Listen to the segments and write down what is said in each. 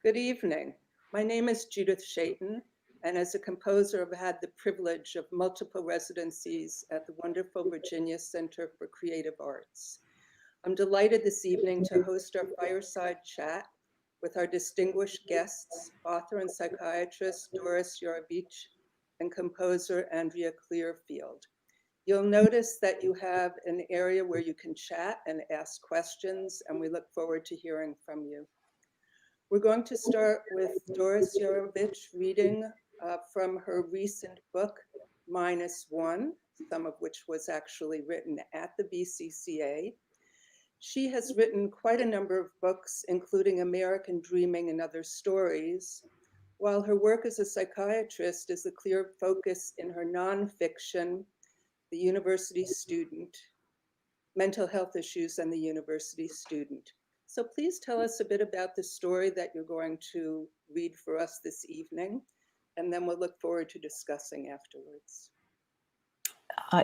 Good evening. My name is Judith Shatin, and as a composer, I've had the privilege of multiple residencies at the wonderful Virginia Center for Creative Arts. I'm delighted this evening to host our fireside chat with our distinguished guests, author and psychiatrist Doris Yarovich and composer Andrea Clearfield. You'll notice that you have an area where you can chat and ask questions, and we look forward to hearing from you. We're going to start with Doris Yarovich reading from her recent book, -1, some of which was actually written at the VCCA. She has written quite a number of books, including American Dreaming and Other Stories, while her work as a psychiatrist is a clear focus in her nonfiction, The University Student, Mental Health Issues and the University Student. So please tell us a bit about the story that you're going to read for us this evening, and then we'll look forward to discussing afterwards.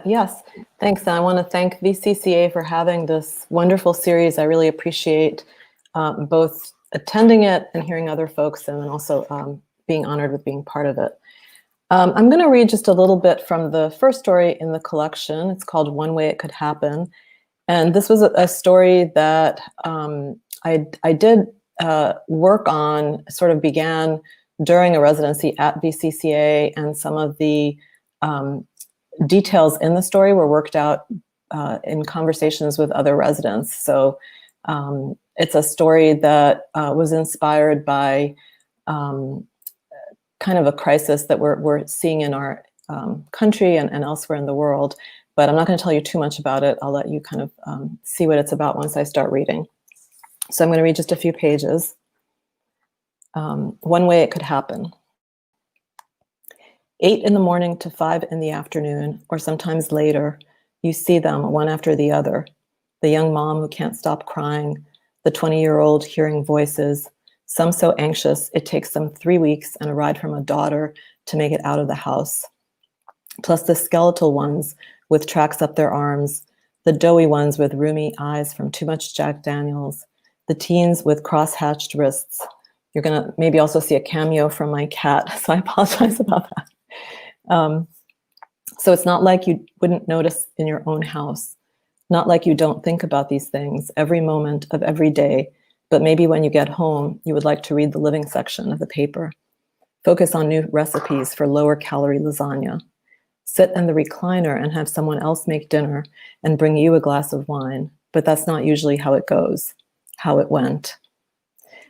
Yes, thanks. And I want to thank VCCA for having this wonderful series. I really appreciate both attending it and hearing other folks, and then also being honored with being part of it. I'm going to read just a little bit from the first story in the collection. It's called One Way It Could Happen. And this was a story that I did work on, sort of began during a residency at VCCA, and some of the details in the story were worked out in conversations with other residents. So it's a story that was inspired by kind of a crisis that we're seeing in our country and elsewhere in the world. But I'm not going to tell you too much about it. I'll let you kind of see what it's about once I start reading. So I'm going to read just a few pages. One Way It Could Happen. 8 in the morning to 5 in the afternoon, or sometimes later, you see them one after the other. The young mom who can't stop crying, the 20-year-old hearing voices, some so anxious it takes them 3 weeks and a ride from a daughter to make it out of the house. Plus the skeletal ones with tracks up their arms, the doughy ones with rheumy eyes from too much Jack Daniels, the teens with cross-hatched wrists. You're going to maybe also see a cameo from my cat, so I apologize about that. So it's not like you wouldn't notice in your own house, not like you don't think about these things every moment of every day, but maybe when you get home, you would like to read the living section of the paper. Focus on new recipes for lower calorie lasagna. Sit in the recliner and have someone else make dinner and bring you a glass of wine, but that's not usually how it goes, how it went.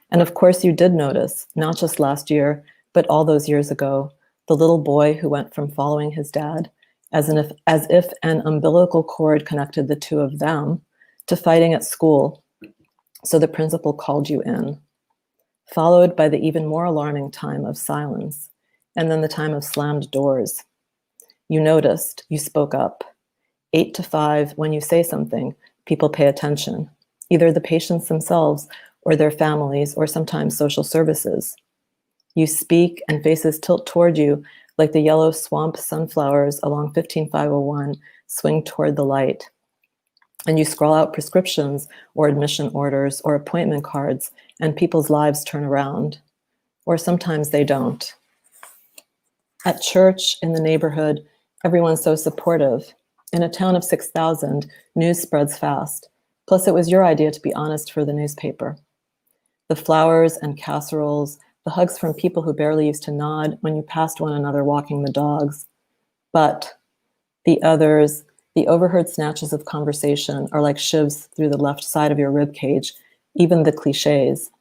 And of course you did notice, not just last year, but all those years ago, the little boy who went from following his dad, as if an umbilical cord connected the two of them, to fighting at school, so the principal called you in. Followed by the even more alarming time of silence, and then the time of slammed doors. You noticed, you spoke up. 8 to 5, when you say something, people pay attention, either the patients themselves or their families, or sometimes social services. You speak and faces tilt toward you like the yellow swamp sunflowers along 15501 swing toward the light. And you scrawl out prescriptions or admission orders or appointment cards, and people's lives turn around. Or sometimes they don't. At church, in the neighborhood, everyone's so supportive. In a town of 6,000, news spreads fast. Plus, it was your idea to be honest for the newspaper. The flowers and casseroles, the hugs from people who barely used to nod when you passed one another walking the dogs. But the others, the overheard snatches of conversation are like shivs through the left side of your rib cage, even the cliches.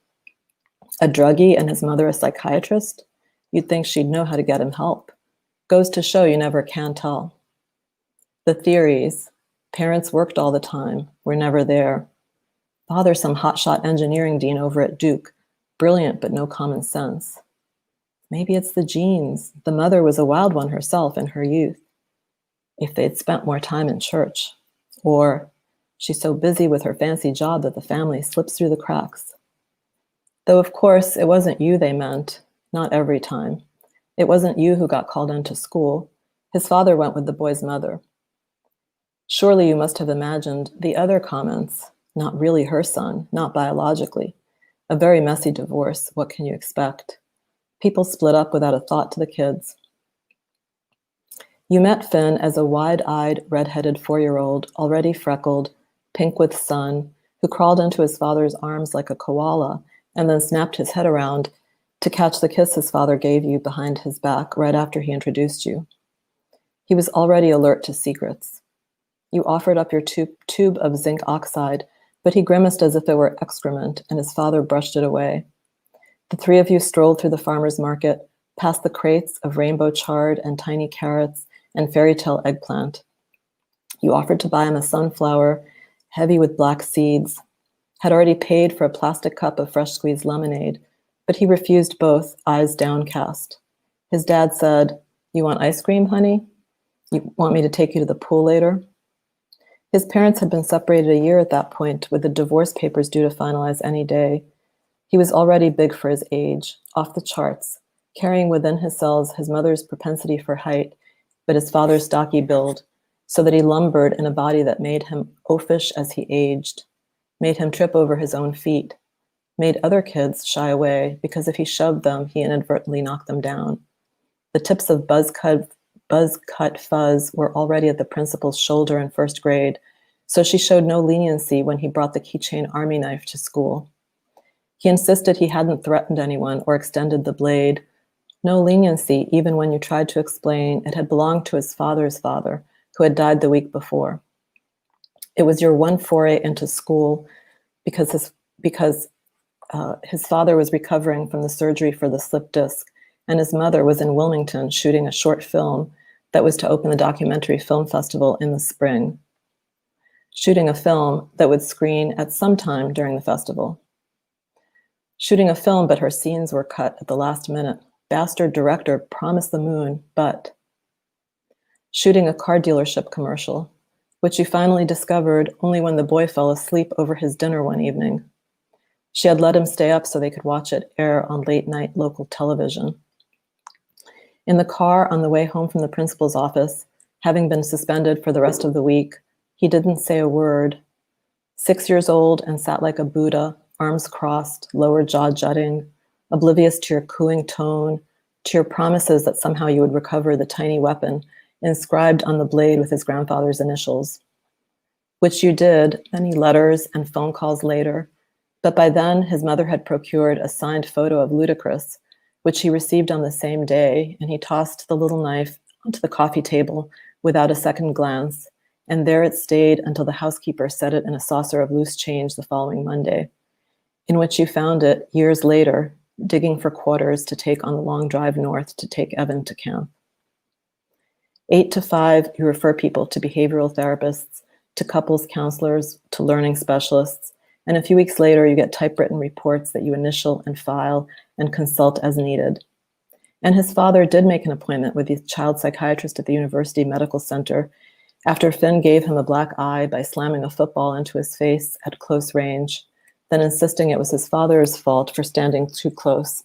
A druggie and his mother a psychiatrist? You'd think she'd know how to get him help. Goes to show you never can tell. The theories, parents worked all the time, were never there. Father some hotshot engineering dean over at Duke, brilliant but no common sense. Maybe it's the genes. The mother was a wild one herself in her youth. If they'd spent more time in church. Or she's so busy with her fancy job that the family slips through the cracks. Though of course it wasn't you they meant, not every time. It wasn't you who got called into school. His father went with the boy's mother. Surely you must have imagined the other comments, not really her son, not biologically, A very messy divorce, what can you expect? People split up without a thought to the kids. You met Finn as a wide-eyed, red-headed 4-year-old, already freckled, pink with sun, who crawled into his father's arms like a koala and then snapped his head around to catch the kiss his father gave you behind his back right after he introduced you. He was already alert to secrets. You offered up your tube of zinc oxide, but he grimaced as if it were excrement, and his father brushed it away. The three of you strolled through the farmer's market, past the crates of rainbow chard and tiny carrots and fairy tale eggplant. You offered to buy him a sunflower, heavy with black seeds, had already paid for a plastic cup of fresh squeezed lemonade, but he refused both, eyes downcast. His dad said, "You want ice cream, honey? You want me to take you to the pool later?" His parents had been separated a year at that point, with the divorce papers due to finalize any day. He was already big for his age, off the charts, carrying within his cells his mother's propensity for height, but his father's stocky build, so that he lumbered in a body that made him oafish as he aged, made him trip over his own feet, made other kids shy away because if he shoved them, he inadvertently knocked them down. The tips of buzz-cut fuzz were already at the principal's shoulder in first grade, so she showed no leniency when he brought the keychain army knife to school. He insisted he hadn't threatened anyone or extended the blade. No leniency, even when you tried to explain it had belonged to his father's father, who had died the week before. It was your one foray into school because his father was recovering from the surgery for the slip disc, and his mother was in Wilmington shooting a short film that was to open the documentary film festival in the spring. Shooting a film that would screen at some time during the festival. Shooting a film, but her scenes were cut at the last minute. Bastard director promised the moon, but. Shooting a car dealership commercial, which you finally discovered only when the boy fell asleep over his dinner one evening. She had let him stay up so they could watch it air on late-night local television. In the car on the way home from the principal's office, having been suspended for the rest of the week, he didn't say a word. 6 years old and sat like a Buddha, arms crossed, lower jaw jutting, oblivious to your cooing tone, to your promises that somehow you would recover the tiny weapon inscribed on the blade with his grandfather's initials. Which you did, many letters and phone calls later, but by then his mother had procured a signed photo of Ludacris, which he received on the same day, and he tossed the little knife onto the coffee table without a second glance, and there it stayed until the housekeeper set it in a saucer of loose change the following Monday, in which you found it years later, digging for quarters to take on the long drive north to take Evan to camp. 8 to 5, you refer people to behavioral therapists, to couples counselors, to learning specialists, and a few weeks later, you get typewritten reports that you initial and file and consult as needed. And his father did make an appointment with the child psychiatrist at the University Medical Center after Finn gave him a black eye by slamming a football into his face at close range, then insisting it was his father's fault for standing too close,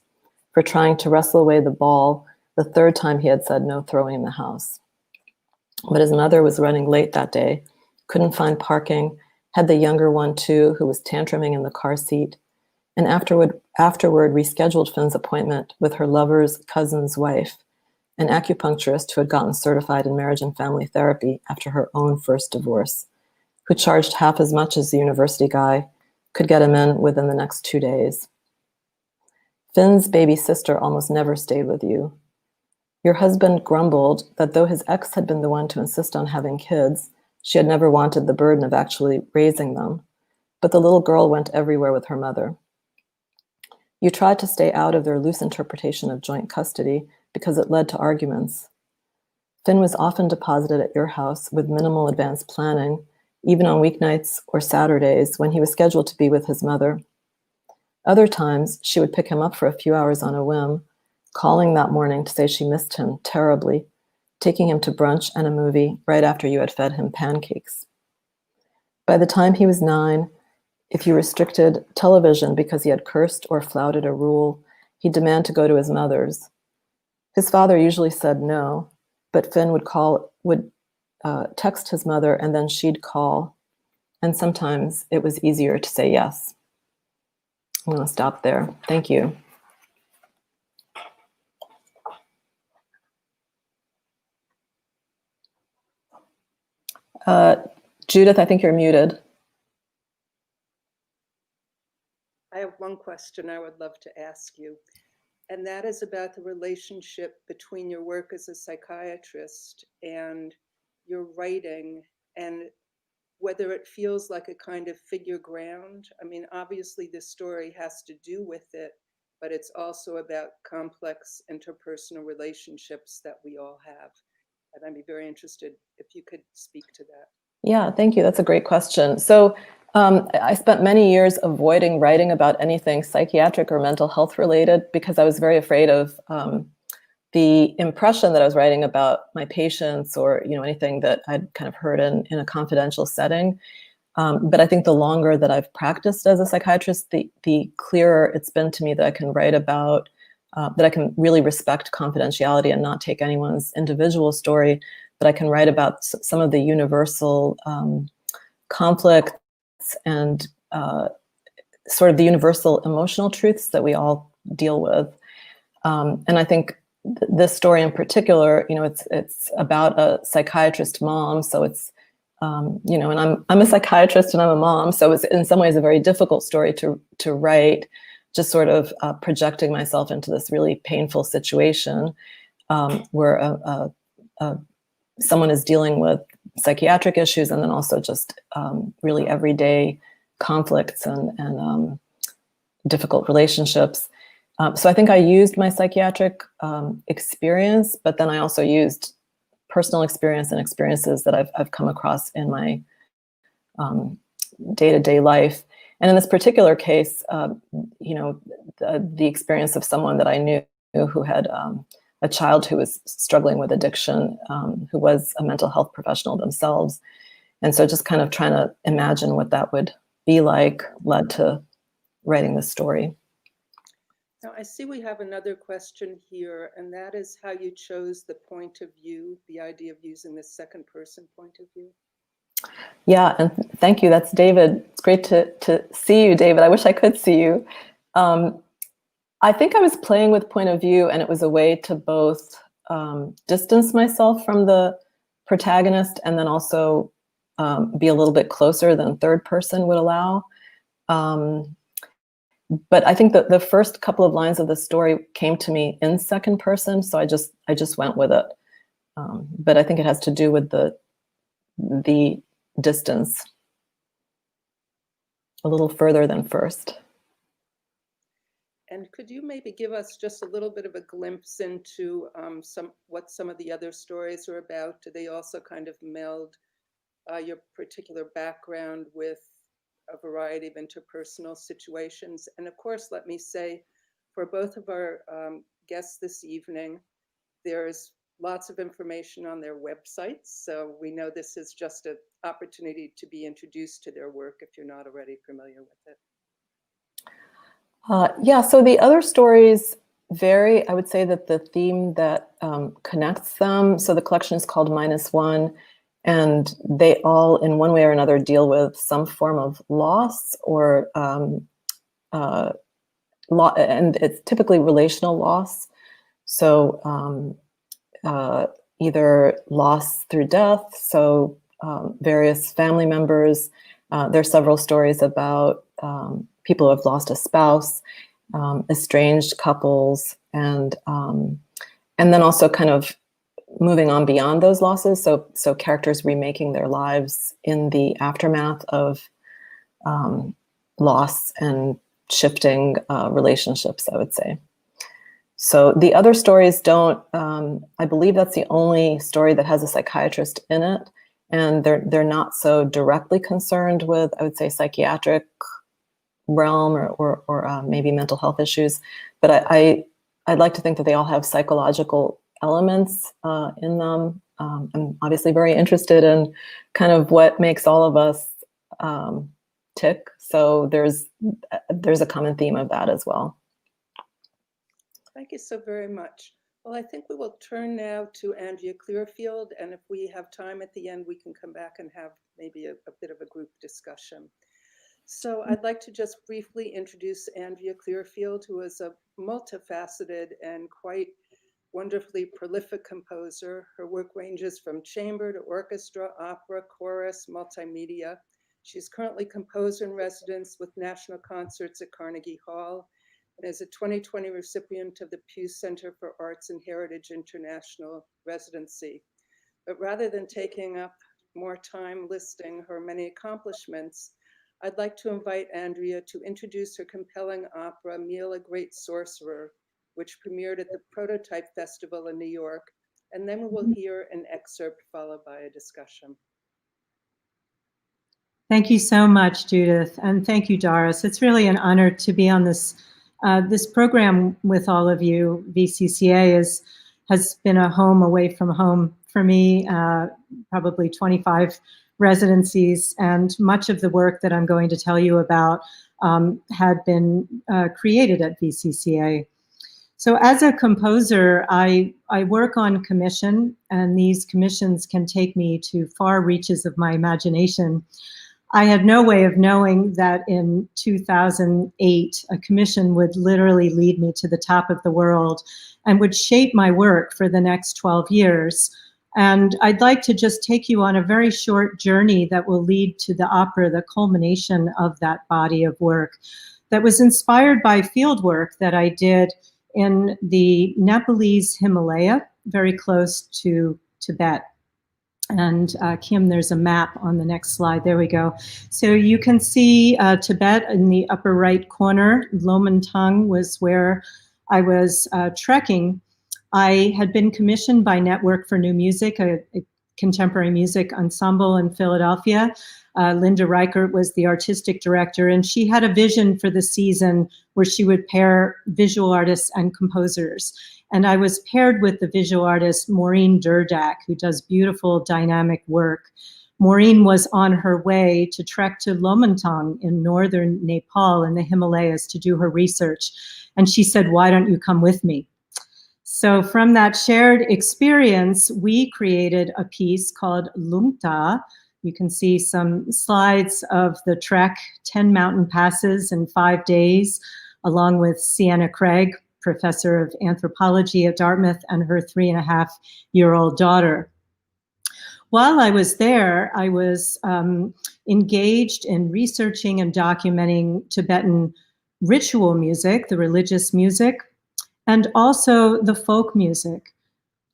for trying to wrestle away the ball the third time he had said no throwing in the house. But his mother was running late that day, couldn't find parking, had the younger one too, who was tantruming in the car seat, and afterward rescheduled Finn's appointment with her lover's cousin's wife, an acupuncturist who had gotten certified in marriage and family therapy after her own first divorce, who charged half as much as the university guy, could get him in within the next 2 days. Finn's baby sister almost never stayed with you. Your husband grumbled that though his ex had been the one to insist on having kids, she had never wanted the burden of actually raising them, but the little girl went everywhere with her mother. You tried to stay out of their loose interpretation of joint custody because it led to arguments. Finn was often deposited at your house with minimal advance planning, even on weeknights or Saturdays when he was scheduled to be with his mother. Other times, she would pick him up for a few hours on a whim, calling that morning to say she missed him terribly, taking him to brunch and a movie right after you had fed him pancakes. By the time he was 9, if you restricted television because he had cursed or flouted a rule, he'd demand to go to his mother's. His father usually said no, but Finn would text his mother and then she'd call, and sometimes it was easier to say yes. I'm going to stop there. Thank you. Judith, I think you're muted. I have one question I would love to ask you, and that is about the relationship between your work as a psychiatrist and your writing, and whether it feels like a kind of figure ground. I mean, obviously this story has to do with it, but it's also about complex interpersonal relationships that we all have. And I'd be very interested if you could speak to that. Yeah, thank you. That's a great question. So I spent many years avoiding writing about anything psychiatric or mental health related because I was very afraid of the impression that I was writing about my patients or anything that I'd kind of heard in a confidential setting. But I think the longer that I've practiced as a psychiatrist, the clearer it's been to me that I can write about, that I can really respect confidentiality and not take anyone's individual story, but I can write about some of the universal conflicts and sort of the universal emotional truths that we all deal with. And I think this story in particular, it's about a psychiatrist mom. So it's, and I'm a psychiatrist and I'm a mom. So it's in some ways a very difficult story to write, just sort of projecting myself into this really painful situation where someone is dealing with psychiatric issues and then also just really everyday conflicts and difficult relationships. So I think I used my psychiatric experience, but then I also used personal experience and experiences that I've come across in my day-to-day life. And in this particular case, the experience of someone that I knew who had a child who was struggling with addiction, who was a mental health professional themselves. And so just kind of trying to imagine what that would be like led to writing this story. Now, I see we have another question here, and that is how you chose the point of view, the idea of using the second person point of view. Yeah, and thank you. That's David. It's great to see you, David. I wish I could see you. I think I was playing with point of view, and it was a way to both distance myself from the protagonist and then also be a little bit closer than third person would allow. But I think that the first couple of lines of the story came to me in second person, so I just went with it. But I think it has to do with the distance a little further than first. And could you maybe give us just a little bit of a glimpse into what some of the other stories are about? Do they also kind of meld your particular background with a variety of interpersonal situations? And of course, let me say, for both of our guests this evening, there's lots of information on their websites. So we know this is just an opportunity to be introduced to their work if you're not already familiar with it. Yeah, so the other stories vary. I would say that the theme that connects them, so the collection is called -1, and they all, in one way or another, deal with some form of loss or and it's typically relational loss. So either loss through death, so various family members. There's several stories about people who have lost a spouse, estranged couples, and then also kind of moving on beyond those losses. So characters remaking their lives in the aftermath of loss and shifting relationships, I would say. So the other stories don't, I believe that's the only story that has a psychiatrist in it. And they're not so directly concerned with, I would say, psychiatric realm or maybe mental health issues. But I'd like to think that they all have psychological elements in them. I'm obviously very interested in kind of what makes all of us tick. So there's a common theme of that as well. Thank you so very much. Well, I think we will turn now to Andrea Clearfield, and if we have time at the end, we can come back and have maybe a bit of a group discussion. So I'd like to just briefly introduce Andrea Clearfield, who is a multifaceted and quite wonderfully prolific composer. Her work ranges from chamber to orchestra, opera, chorus, multimedia. She's currently composer in residence with national concerts at Carnegie Hall and is a 2020 recipient of the Pew Center for Arts and Heritage International residency. But rather than taking up more time listing her many accomplishments, I'd like to invite Andrea to introduce her compelling opera, MILA, Great Sorcerer, which premiered at the Prototype Festival in New York, and then we will hear an excerpt followed by a discussion. Thank you so much, Judith, and thank you, Doris. It's really an honor to be on this program with all of you. VCCA has been a home away from home for me, probably 25 residencies, and much of the work that I'm going to tell you about had been created at VCCA. So as a composer, I work on commission, and these commissions can take me to far reaches of my imagination. I had no way of knowing that in 2008, a commission would literally lead me to the top of the world and would shape my work for the next 12 years. And I'd like to just take you on a very short journey that will lead to the opera, the culmination of that body of work that was inspired by field work that I did in the Nepalese Himalaya, very close to Tibet. And Kim, there's a map on the next slide. There we go. So you can see Tibet in the upper right corner. Lomantang was where I was trekking. I had been commissioned by Network for New Music, a contemporary music ensemble in Philadelphia. Linda Reichert was the artistic director, and she had a vision for the season where she would pair visual artists and composers. And I was paired with the visual artist Maureen Durdak, who does beautiful dynamic work. Maureen was on her way to trek to Lomantang in northern Nepal in the Himalayas to do her research. And she said, "Why don't you come with me?" So from that shared experience, we created a piece called Lungta. You can see some slides of the trek, 10 mountain passes in 5 days, along with Sienna Craig, professor of anthropology at Dartmouth, and her 3.5-year-old daughter. While I was there, I was engaged in researching and documenting Tibetan ritual music, the religious music, and also the folk music.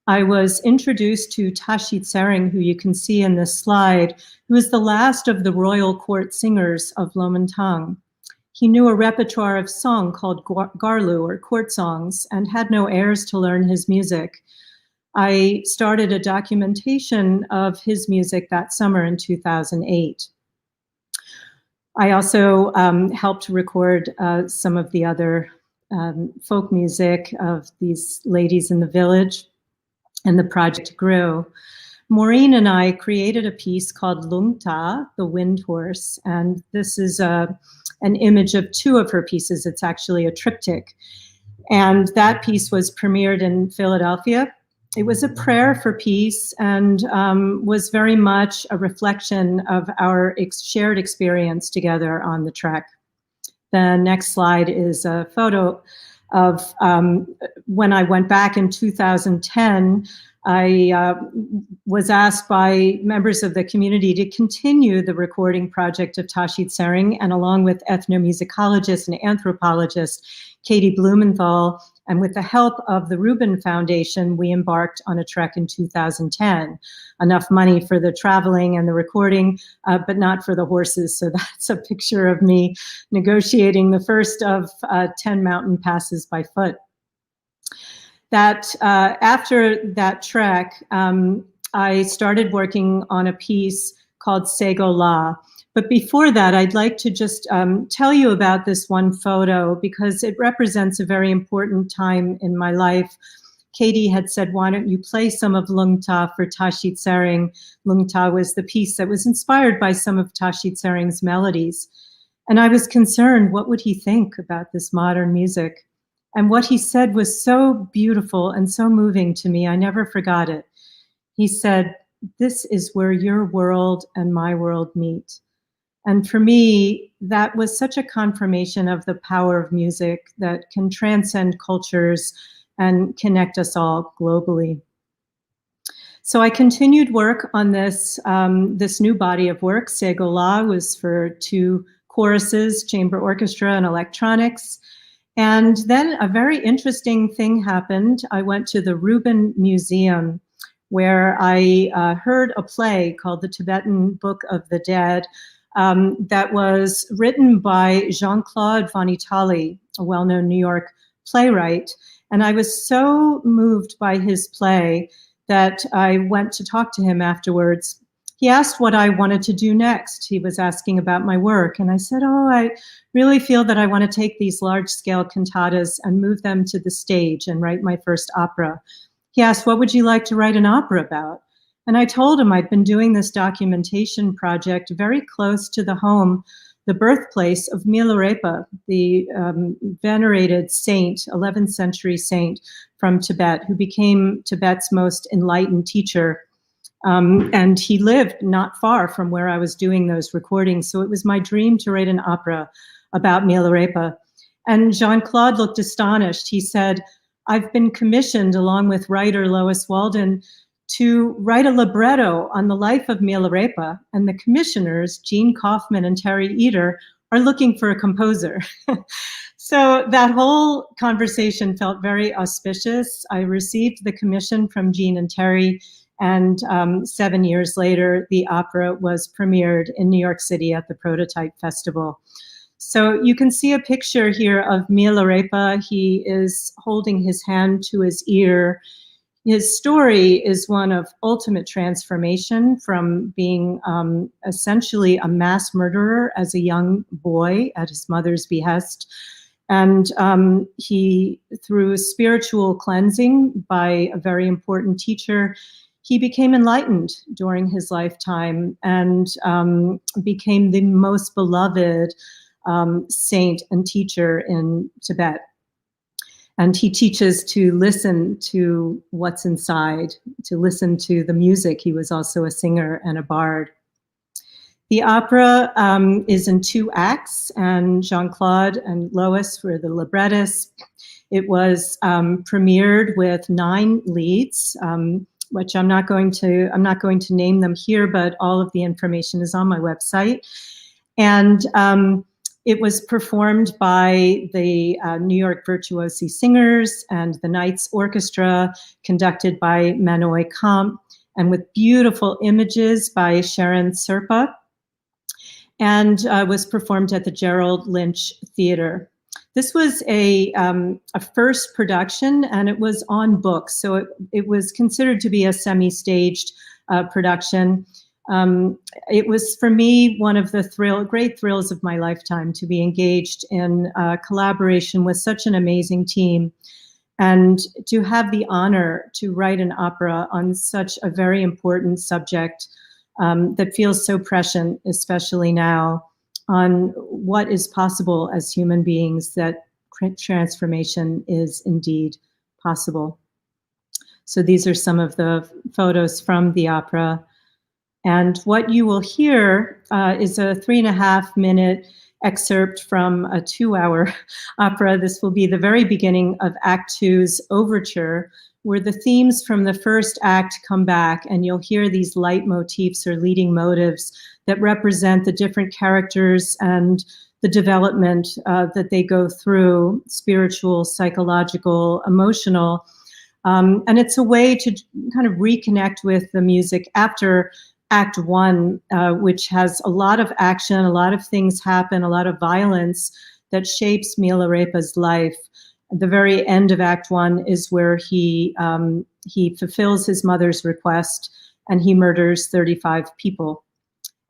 I was introduced to Tashi Tsering, who you can see in this slide, who is the last of the royal court singers of Lomantang. He knew a repertoire of song called Garlu, or court songs, and had no heirs to learn his music. I started a documentation of his music that summer in 2008. I also helped record some of the other folk music of these ladies in the village, and the project grew. Maureen and I created a piece called Lungta, the Wind Horse, and this is an image of 2 of her pieces. It's actually a triptych. And that piece was premiered in Philadelphia. It was a prayer for peace and was very much a reflection of our shared experience together on the trek. The next slide is a photo of when I went back in 2010. I was asked by members of the community to continue the recording project of Tashi Tsering, and along with ethnomusicologist and anthropologist Katie Blumenthal, and with the help of the Rubin Foundation, we embarked on a trek in 2010. Enough money for the traveling and the recording, but not for the horses. So that's a picture of me negotiating the first of 10 mountain passes by foot. That after that trek, I started working on a piece called Sego La. But before that, I'd like to just tell you about this one photo because it represents a very important time in my life. Katie had said, "Why don't you play some of Lungta for Tashi Tsering?" Lungta was the piece that was inspired by some of Tashi Tsering's melodies. And I was concerned, what would he think about this modern music? And what he said was so beautiful and so moving to me, I never forgot it. He said, "This is where your world and my world meet." And for me, that was such a confirmation of the power of music that can transcend cultures and connect us all globally. So I continued work on this, this new body of work. Segola was for 2 choruses, chamber orchestra, and electronics. And then a very interesting thing happened. I went to the Rubin Museum, where I heard a play called The Tibetan Book of the Dead that was written by Jean-Claude von Itallie, a well-known New York playwright. And I was so moved by his play that I went to talk to him afterwards. He asked what I wanted to do next. He was asking about my work. And I said, oh, I really feel that I want to take these large-scale cantatas and move them to the stage and write my first opera. He asked, what would you like to write an opera about? And I told him I'd been doing this documentation project very close to the home, the birthplace of Milarepa, the venerated saint, 11th century saint from Tibet, who became Tibet's most enlightened teacher. And he lived not far from where I was doing those recordings. So it was my dream to write an opera about Milarepa. And Jean-Claude looked astonished. He said, I've been commissioned, along with writer Lois Walden, to write a libretto on the life of Milarepa, and the commissioners, Jean Kaufman and Terry Eder, are looking for a composer. So that whole conversation felt very auspicious. I received the commission from Jean and Terry, and 7 years later, the opera was premiered in New York City at the Prototype Festival. So you can see a picture here of Milarepa. He is holding his hand to his ear. His story is one of ultimate transformation from being essentially a mass murderer as a young boy at his mother's behest. And he, through spiritual cleansing by a very important teacher, he became enlightened during his lifetime and became the most beloved saint and teacher in Tibet. And he teaches to listen to what's inside, to listen to the music. He was also a singer and a bard. The opera is in 2 acts, and Jean-Claude and Lois were the librettists. It was premiered with 9 leads, which I'm not going to name them here, but all of the information is on my website. And it was performed by the New York Virtuosi Singers and the Knights Orchestra, conducted by Manoy Kamp, and with beautiful images by Sharon Serpa, and was performed at the Gerald Lynch Theater. This was a first production, and it was on book, so it was considered to be a semi-staged production. It was, for me, one of the great thrills of my lifetime to be engaged in collaboration with such an amazing team, and to have the honor to write an opera on such a very important subject that feels so prescient, especially now, on what is possible as human beings, that transformation is indeed possible. So these are some of the photos from the opera. And what you will hear is a 3.5-minute excerpt from a 2-hour opera. This will be the very beginning of Act 2's overture, where the themes from the first act come back, and you'll hear these leitmotifs or leading motives that represent the different characters and the development that they go through, spiritual, psychological, emotional. And it's a way to kind of reconnect with the music after Act 1, which has a lot of action, a lot of things happen, a lot of violence that shapes Milarepa's life. At the very end of Act 1 is where he fulfills his mother's request, and he murders 35 people.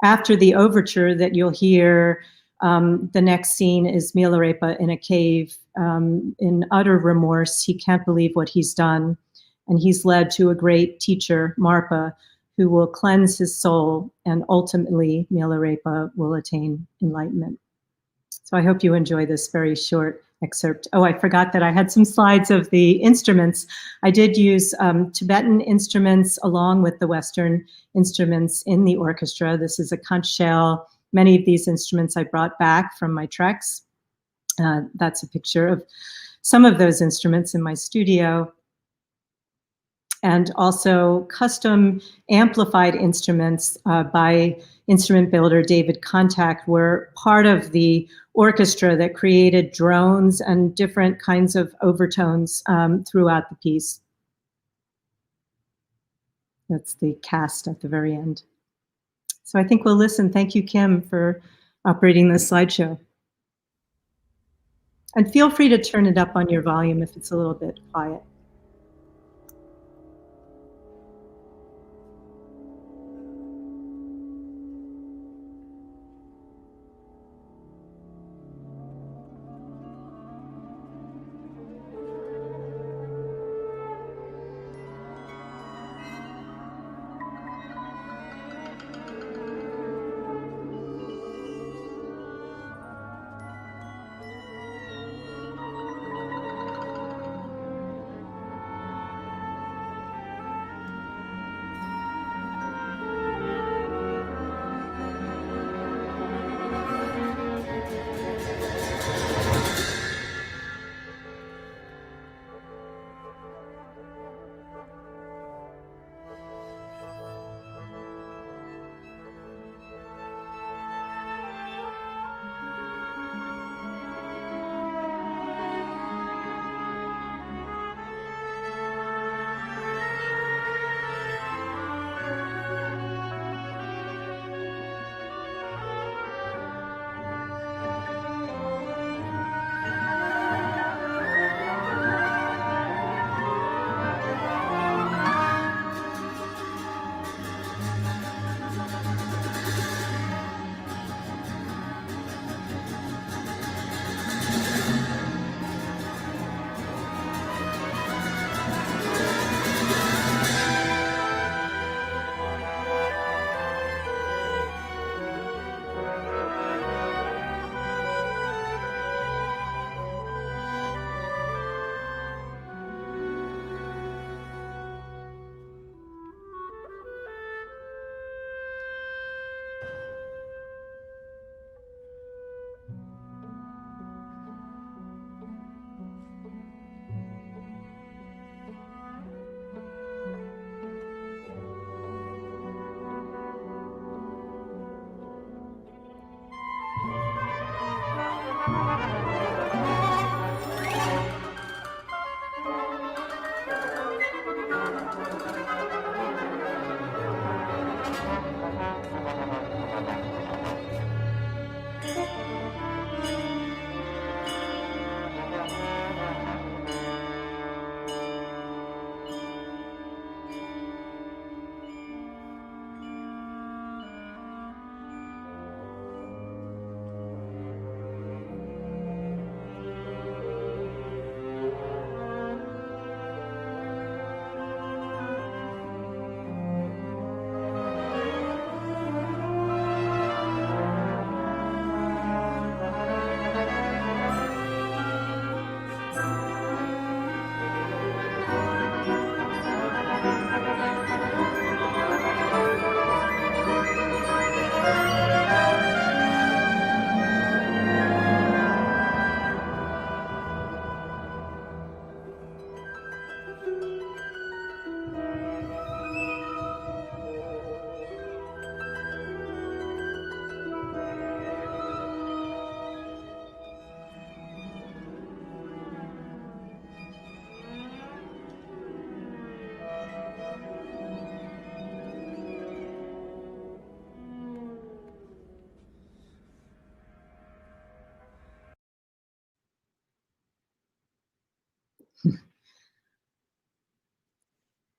After the overture that you'll hear, the next scene is Milarepa in a cave in utter remorse. He can't believe what he's done, and he's led to a great teacher, Marpa, who will cleanse his soul, and ultimately Milarepa will attain enlightenment. So I hope you enjoy this very short excerpt. Oh, I forgot that I had some slides of the instruments. I did use Tibetan instruments along with the Western instruments in the orchestra. This is a conch shell, many of these instruments I brought back from my treks. That's a picture of some of those instruments in my studio. And also custom amplified instruments by instrument builder David Contact were part of the orchestra that created drones and different kinds of overtones throughout the piece. That's the cast at the very end. So I think we'll listen. Thank you, Kim, for operating this slideshow. And feel free to turn it up on your volume if it's a little bit quiet.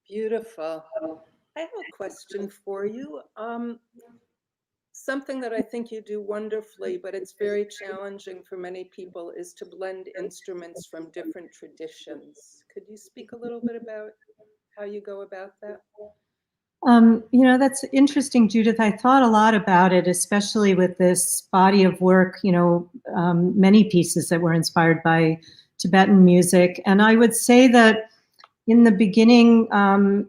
Beautiful. I have a question for you. Something that I think you do wonderfully, but it's very challenging for many people, is to blend instruments from different traditions. Could you speak a little bit about how you go about that? That's interesting, Judith. I thought a lot about it, especially with this body of work, many pieces that were inspired by Tibetan music. And I would say that in the beginning,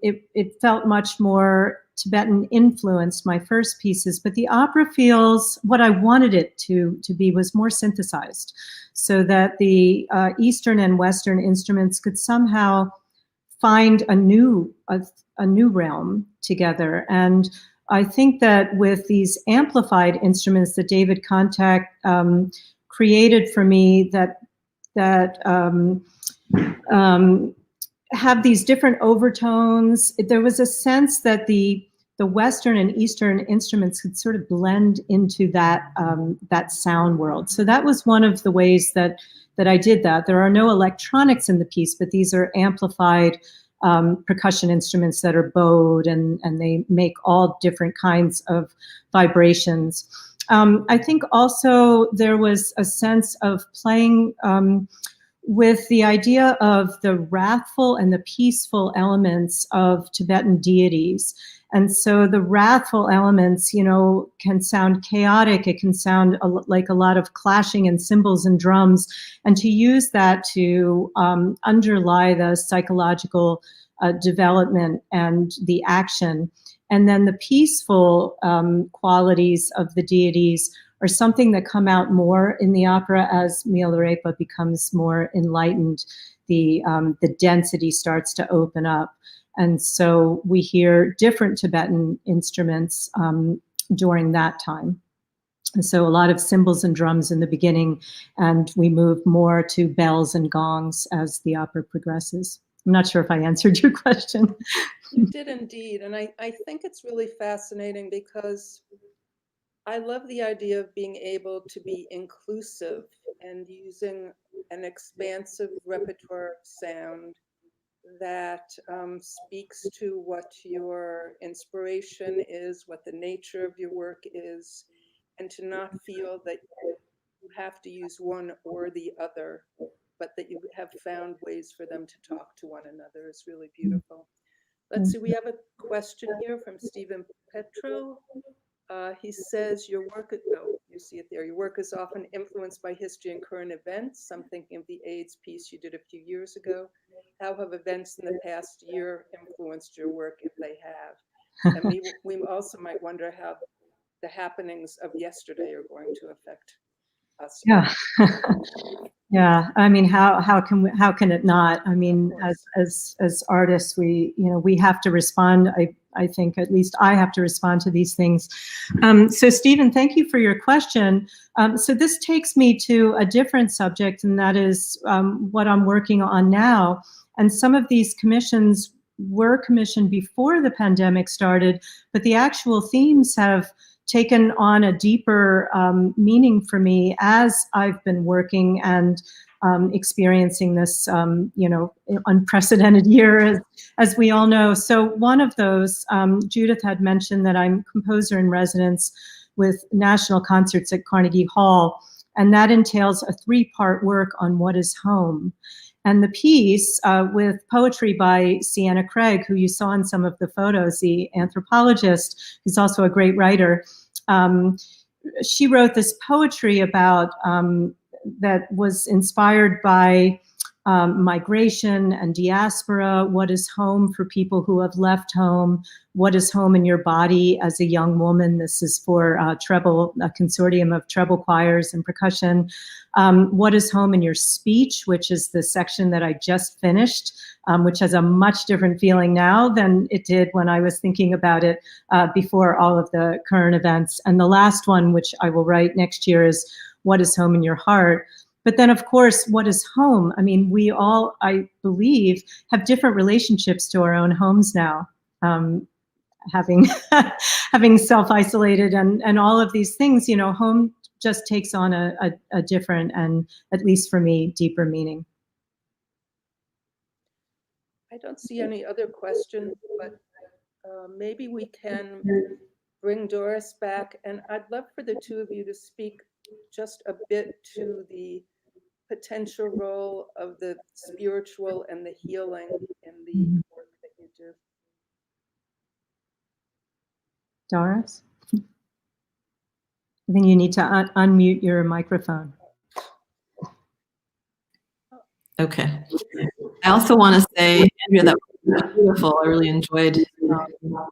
it felt much more Tibetan influenced my first pieces, but the opera feels, what I wanted it to be was more synthesized, so that the Eastern and Western instruments could somehow find a new realm together. And I think that with these amplified instruments that David Contact created for me, that have these different overtones, there was a sense that the Western and Eastern instruments could sort of blend into that sound world. So that was one of the ways that I did that. There are no electronics in the piece, but these are amplified percussion instruments that are bowed, and they make all different kinds of vibrations. I think also there was a sense of playing with the idea of the wrathful and the peaceful elements of Tibetan deities. And so the wrathful elements, can sound chaotic. It can sound like a lot of clashing and cymbals and drums. And to use that to underlie the psychological development and the action. And then the peaceful qualities of the deities are something that come out more in the opera as Milarepa becomes more enlightened. The density starts to open up. And so we hear different Tibetan instruments during that time. And so a lot of cymbals and drums in the beginning, and we move more to bells and gongs as the opera progresses. I'm not sure if I answered your question. You did indeed. And I think it's really fascinating because I love the idea of being able to be inclusive and using an expansive repertoire of sound that speaks to what your inspiration is, what the nature of your work is, and to not feel that you have to use one or the other, but that you have found ways for them to talk to one another is really beautiful. Let's see, we have a question here from Stephen Petro. He says, your work, you see it there, your work is often influenced by history and current events. I'm thinking of the AIDS piece you did a few years ago. How have events in the past year influenced your work, if they have? And we also might wonder how the happenings of yesterday are going to affect us. Yeah. Yeah, I mean, how can it not? I mean, as artists, we have to respond. I think at least I have to respond to these things. So Stephen, thank you for your question. So this takes me to a different subject, and that is what I'm working on now. And some of these commissions were commissioned before the pandemic started, but the actual themes have taken on a deeper meaning for me as I've been working and experiencing this, unprecedented year, as we all know. So one of those, Judith had mentioned that I'm composer in residence with national concerts at Carnegie Hall, and that entails a 3-part work on what is home. And the piece with poetry by Sienna Craig, who you saw in some of the photos, the anthropologist, who's also a great writer, she wrote this poetry about that was inspired by migration and diaspora. What is home for people who have left home? What is home in your body as a young woman? This is for a consortium of treble choirs and percussion. What is home in your speech, which is the section that I just finished, which has a much different feeling now than it did when I was thinking about it before all of the current events. And the last one, which I will write next year, is what is home in your heart? But then, of course, what is home? I mean, we all, I believe, have different relationships to our own homes now, having self-isolated and all of these things. Home just takes on a different and, at least for me, deeper meaning. I don't see any other questions, but maybe we can bring Doris back. And I'd love for the two of you to speak just a bit to the potential role of the spiritual and the healing in the work that you do. Doris? I think you need to unmute your microphone. Okay. I also want to say, Andrea, that was beautiful. I really enjoyed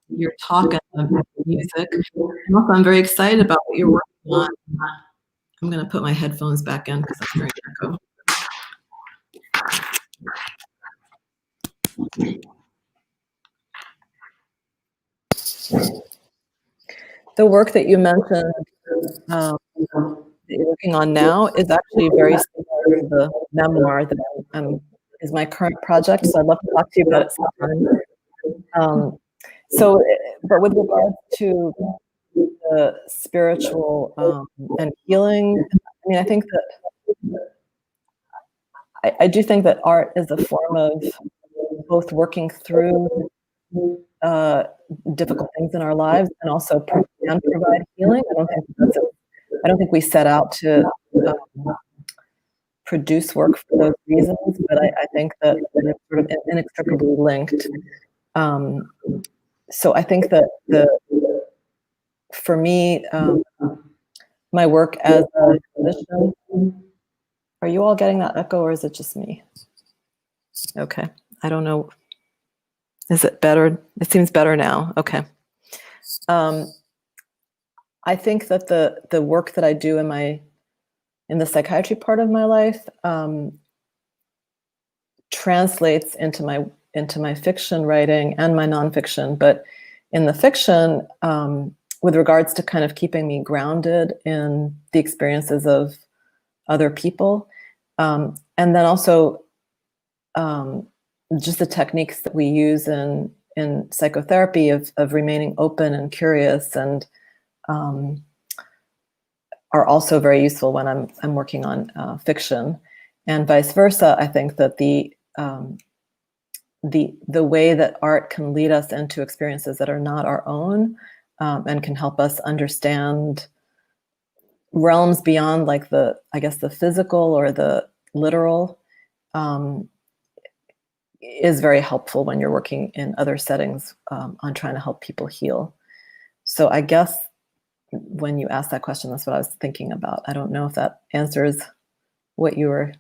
your talk and the music. And also, I'm very excited about what you're working on. I'm going to put my headphones back in because I'm hearing echo. The work that you mentioned that you're working on now is actually very similar to the memoir that is my current project. So I'd love to talk to you about it sometime. But with regard to the spiritual and healing, I mean, I think that I do think that art is a form of both working through difficult things in our lives and also can provide healing. I don't think we set out to produce work for those reasons, but I think that it's sort of inextricably linked. So I think that for me, my work as a physician, are you all getting that echo or is it just me? Okay, I don't know. Is it better? It seems better now. Okay. I think that the work that I do in the psychiatry part of my life translates into my fiction writing and my nonfiction. But in the fiction, with regards to kind of keeping me grounded in the experiences of other people, and then also just the techniques that we use in psychotherapy of remaining open and curious and are also very useful when I'm working on fiction, and vice versa. I think that the way that art can lead us into experiences that are not our own and can help us understand realms beyond like the physical or the literal is very helpful when you're working in other settings on trying to help people heal. So I guess when you asked that question, that's what I was thinking about. I don't know if that answers what you were.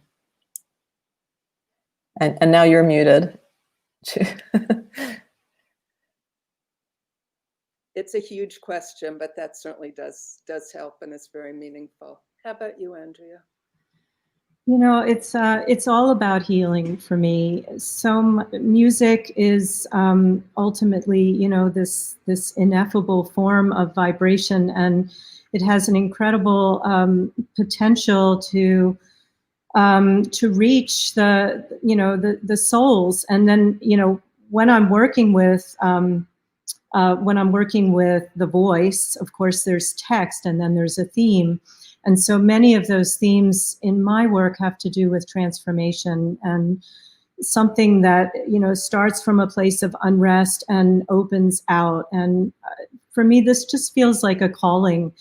And now you're muted. It's a huge question, but that certainly does help and is very meaningful. How about you, Andrea? You know, it's all about healing for me. Music is ultimately, you know, this ineffable form of vibration, and it has an incredible potential to reach the souls. And then, you know, when I'm working with the voice, of course, there's text and then there's a theme. And so many of those themes in my work have to do with transformation and something that, you know, starts from a place of unrest and opens out. And for me, this just feels like a calling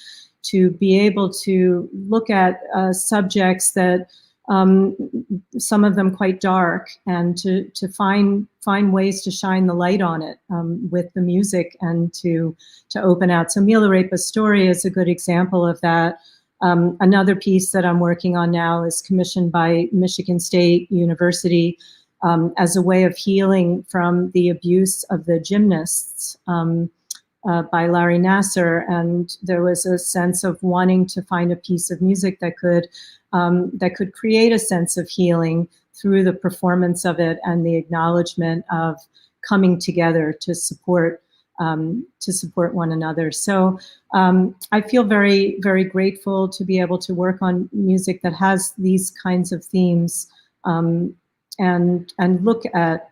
to be able to look at subjects that some of them quite dark, and to find ways to shine the light on it with the music and to open out. So Mila Rapa's story is a good example of that. Another piece that I'm working on now is commissioned by Michigan State University as a way of healing from the abuse of the gymnasts by Larry Nasser. And there was a sense of wanting to find a piece of music that could create a sense of healing through the performance of it and the acknowledgement of coming together to support one another. So I feel very, very grateful to be able to work on music that has these kinds of themes and look at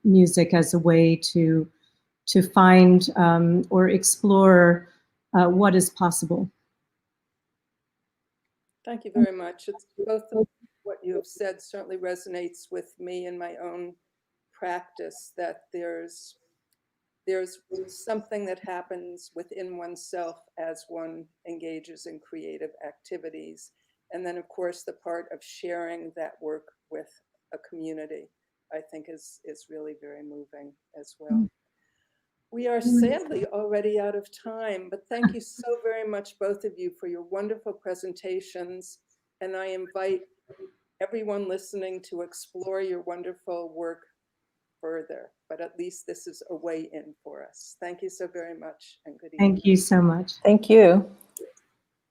music as a way to find or explore what is possible. Thank you very much. It's both of what you have said certainly resonates with me in my own practice, that there's something that happens within oneself as one engages in creative activities. And then, of course, the part of sharing that work with a community, I think is really very moving as well. We are sadly already out of time, but thank you so very much, both of you, for your wonderful presentations. And I invite everyone listening to explore your wonderful work further. but at least this is a way in for us. Thank you so very much, and good evening. Thank you so much. Thank you.